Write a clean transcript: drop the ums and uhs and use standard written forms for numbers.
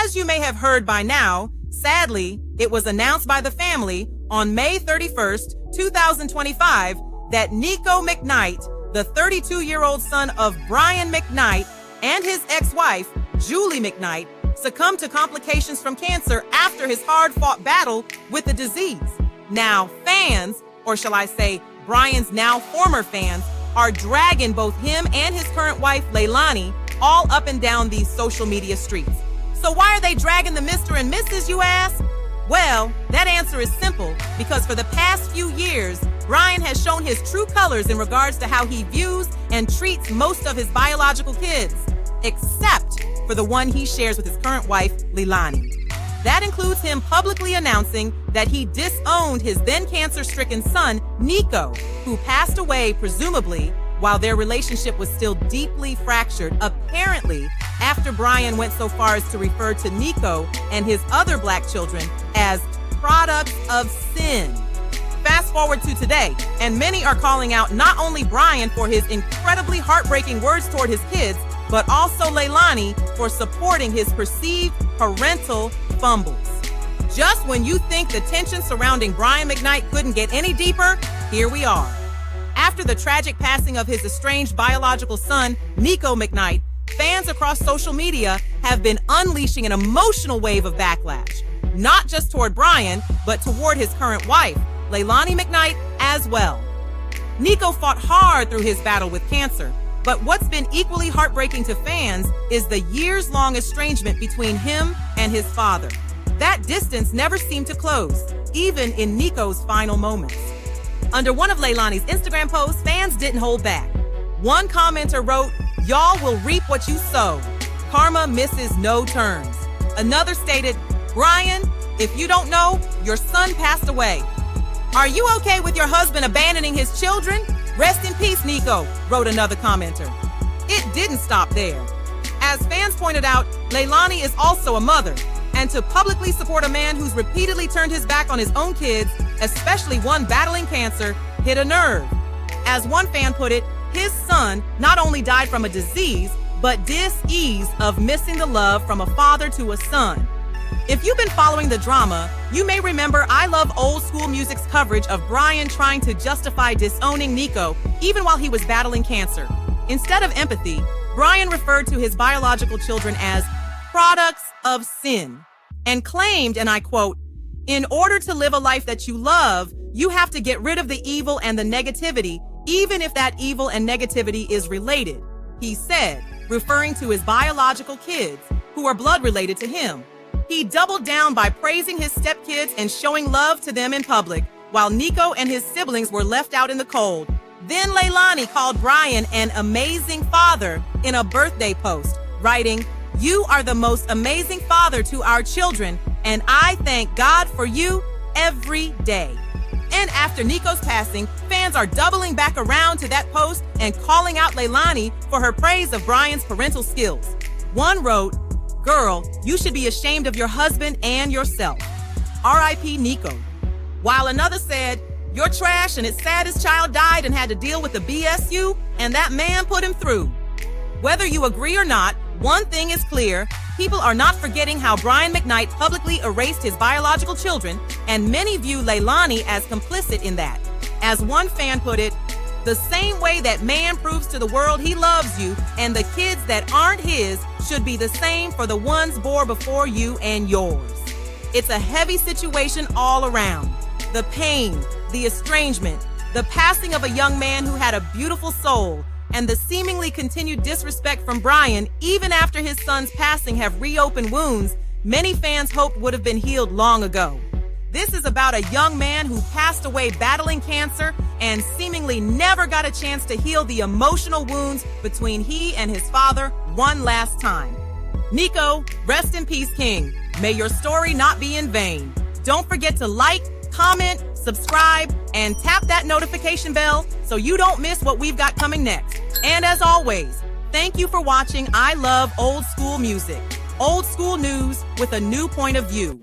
As you may have heard by now, sadly, it was announced by the family on May 31st, 2025, that Niko McKnight, the 32-year-old son of Brian McKnight and his ex-wife, Julie McKnight, succumbed to complications from cancer after his hard-fought battle with the disease. Now, fans, or shall I say, Brian's now former fans, are dragging both him and his current wife, Leilani, all up and down these social media streets. So why are they dragging the Mr. and Mrs., you ask? Well, that answer is simple, because for the past few years, Brian has shown his true colors in regards to how he views and treats most of his biological kids, except for the one he shares with his current wife, Leilani. That includes him publicly announcing that he disowned his then cancer-stricken son, Niko, who passed away, presumably, while their relationship was still deeply fractured, apparently after Brian went so far as to refer to Niko and his other black children as products of sin. Fast forward to today, and many are calling out not only Brian for his incredibly heartbreaking words toward his kids, but also Leilani for supporting his perceived parental fumbles. Just when you think the tension surrounding Brian McKnight couldn't get any deeper, here we are. After the tragic passing of his estranged biological son, Niko McKnight, fans across social media have been unleashing an emotional wave of backlash, not just toward Brian, but toward his current wife, Leilani McKnight, as well. Niko fought hard through his battle with cancer, but what's been equally heartbreaking to fans is the years-long estrangement between him and his father. That distance never seemed to close, even in Niko's final moments. Under one of Leilani's Instagram posts, fans didn't hold back. One commenter wrote, "Y'all will reap what you sow. Karma misses no turns." Another stated, "Brian, if you don't know, your son passed away. Are you okay with your husband abandoning his children? Rest in peace, Niko," wrote another commenter. It didn't stop there. As fans pointed out, Leilani is also a mother, and to publicly support a man who's repeatedly turned his back on his own kids, especially one battling cancer, hit a nerve. As one fan put it, his son not only died from a disease, but dis-ease of missing the love from a father to a son. If you've been following the drama, you may remember I Love Old School Music's coverage of Brian trying to justify disowning Niko even while he was battling cancer. Instead of empathy, Brian referred to his biological children as products of sin and claimed, and I quote, "In order to live a life that you love, you have to get rid of the evil and the negativity, even if that evil and negativity is related," he said, referring to his biological kids, who are blood related to him. He doubled down by praising his stepkids and showing love to them in public, while Niko and his siblings were left out in the cold. Then Leilani called Brian an amazing father in a birthday post, writing, "You are the most amazing father to our children, and I thank God for you every day." And after Niko's passing, fans are doubling back around to that post and calling out Leilani for her praise of Brian's parental skills. One wrote, "Girl, you should be ashamed of your husband and yourself. R.I.P. Niko." While another said, "You're trash and it's sad his child died and had to deal with the BSU, and that man put him through." Whether you agree or not, one thing is clear: people are not forgetting how Brian McKnight publicly erased his biological children, and many view Leilani as complicit in that. As one fan put it, "The same way that man proves to the world he loves you, and the kids that aren't his should be the same for the ones born before you and yours." It's a heavy situation all around. The pain, the estrangement, the passing of a young man who had a beautiful soul, and the seemingly continued disrespect from Brian even after his son's passing have reopened wounds many fans hoped would have been healed long ago. This is about a young man who passed away battling cancer and seemingly never got a chance to heal the emotional wounds between he and his father one last time. Niko, rest in peace, King. May your story not be in vain. Don't forget to like, comment, subscribe, and tap that notification bell so you don't miss what we've got coming next. And as always, thank you for watching I Love Old School Music. Old school news with a new point of view.